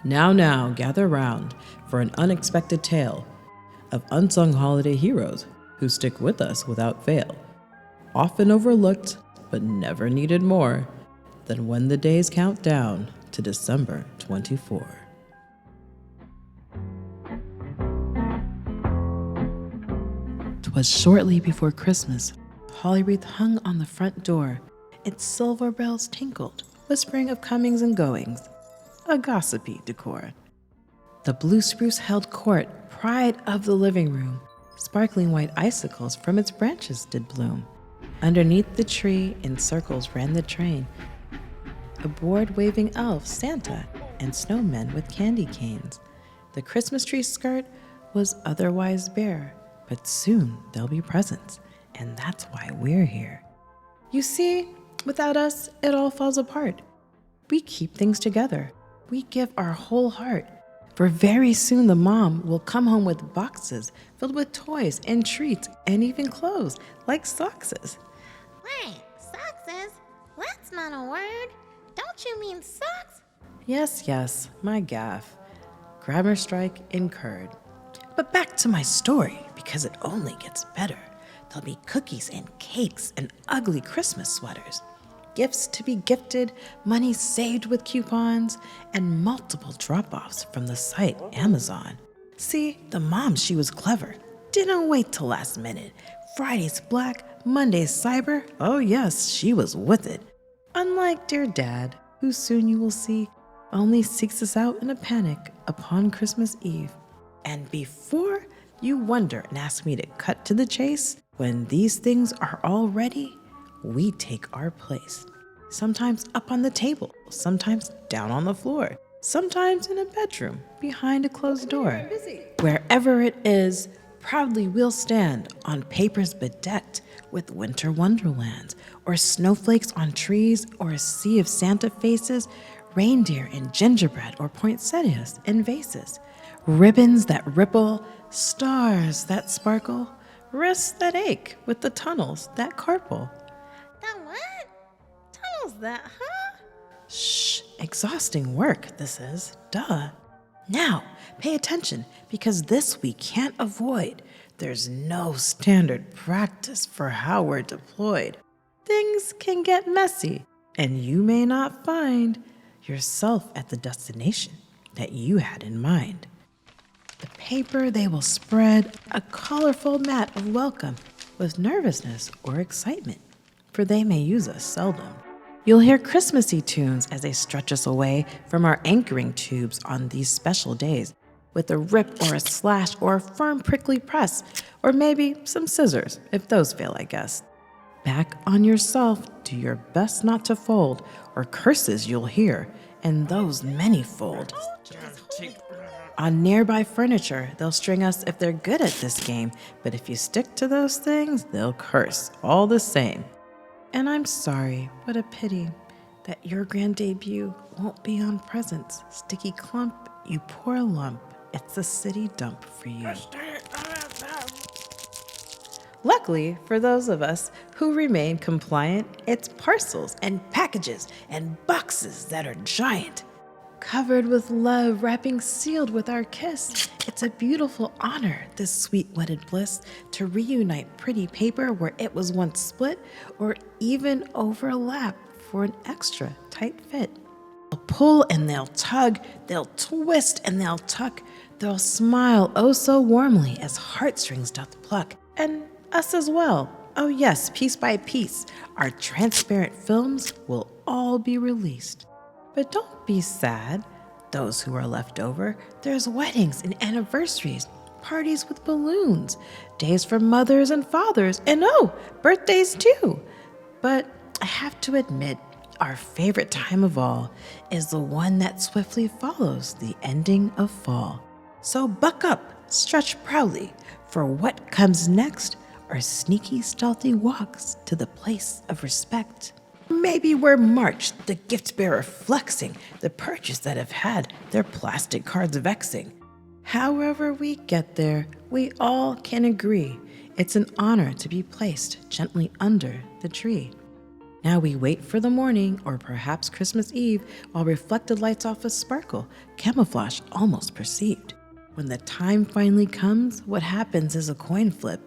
Now, gather round for an unexpected tale of unsung holiday heroes who stick with us without fail. Often overlooked, but never needed more than when the days count down to December 24. 'Twas shortly before Christmas. Holly wreath hung on the front door. Its silver bells tinkled, whispering of comings and goings. A gossipy decor. The blue spruce held court, pride of the living room. Sparkling white icicles from its branches did bloom. Underneath the tree, in circles ran the train. Aboard waving elves, Santa, and snowmen with candy canes. The Christmas tree skirt was otherwise bare, but soon there'll be presents, and that's why we're here. You see, without us, it all falls apart. We keep things together. We give our whole heart. For very soon the mom will come home with boxes filled with toys and treats and even clothes like sockses. Wait, sockses? That's not a word. Don't you mean socks? Yes, my gaffe. Grammar strike incurred. But back to my story, because it only gets better. There'll be cookies and cakes and ugly Christmas sweaters. Gifts to be gifted, money saved with coupons, and multiple drop-offs from the site Amazon. See, the mom, she was clever. Didn't wait till last minute. Friday's black, Monday's cyber. Oh yes, she was with it. Unlike dear dad, who soon you will see, only seeks us out in a panic upon Christmas Eve. And before you wonder and ask me to cut to the chase, when these things are all ready, we take our place. Sometimes up on the table, sometimes down on the floor, sometimes in a bedroom behind a closed door. Wherever it is, proudly we'll stand on papers bedecked with winter wonderlands, or snowflakes on trees, or a sea of Santa faces, reindeer in gingerbread or poinsettias in vases, ribbons that ripple, stars that sparkle, wrists that ache with the tunnels that carpal. The what? Tunnels that, huh? Shh, exhausting work this is, duh. Now, pay attention, because this we can't avoid. There's no standard practice for how we're deployed. Things can get messy, and you may not find yourself at the destination that you had in mind. The paper they will spread a colorful mat of welcome with nervousness or excitement, for they may use us seldom. You'll hear Christmassy tunes as they stretch us away from our anchoring tubes on these special days, with a rip or a slash or a firm prickly press, or maybe some scissors, if those fail, I guess. Back on yourself, do your best not to fold, or curses you'll hear, and those many-fold. On nearby furniture, they'll string us if they're good at this game, but if you stick to those things, they'll curse all the same. And I'm sorry, what a pity that your grand debut won't be on presents. Sticky clump, you poor lump, it's a city dump for you. Luckily, for those of us who remain compliant, it's parcels and packages and boxes that are giant. Covered with love, wrapping sealed with our kiss. It's a beautiful honor, this sweet wedded bliss, to reunite pretty paper where it was once split, or even overlap for an extra tight fit. They'll pull and they'll tug, they'll twist and they'll tuck, they'll smile oh so warmly as heartstrings doth pluck, and us as well. Oh yes, piece by piece, our transparent films will all be released. But don't be sad, those who are left over. There's weddings and anniversaries, parties with balloons, days for mothers and fathers, and oh, birthdays too. But I have to admit, our favorite time of all is the one that swiftly follows the ending of fall. So buck up, stretch proudly, for what comes next are sneaky, stealthy walks to the place of respect. Maybe we're marched, the gift bearer flexing the purchase that have had their plastic cards vexing. However we get there, we all can agree it's an honor to be placed gently under the tree. Now we wait for the morning, or perhaps Christmas Eve, while reflected lights offer sparkle, camouflage almost perceived. When the time finally comes, what happens is a coin flip.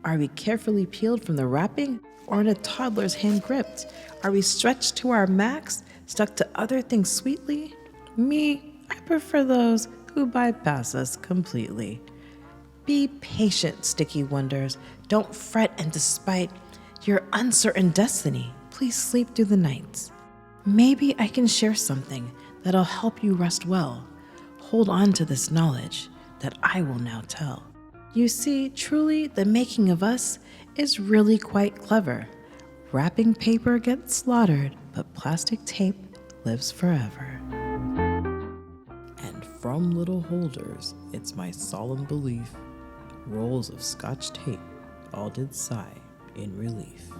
Are we carefully peeled from the wrapping, or in a toddler's hand gripped? Are we stretched to our max, stuck to other things sweetly? Me, I prefer those who bypass us completely. Be patient, sticky wonders. Don't fret, and despite your uncertain destiny, please sleep through the nights. Maybe I can share something that'll help you rest well. Hold on to this knowledge that I will now tell. You see, truly, the making of us is really quite clever. Wrapping paper gets slaughtered, but plastic tape lives forever. And from little holders, it's my solemn belief, rolls of scotch tape all did sigh in relief.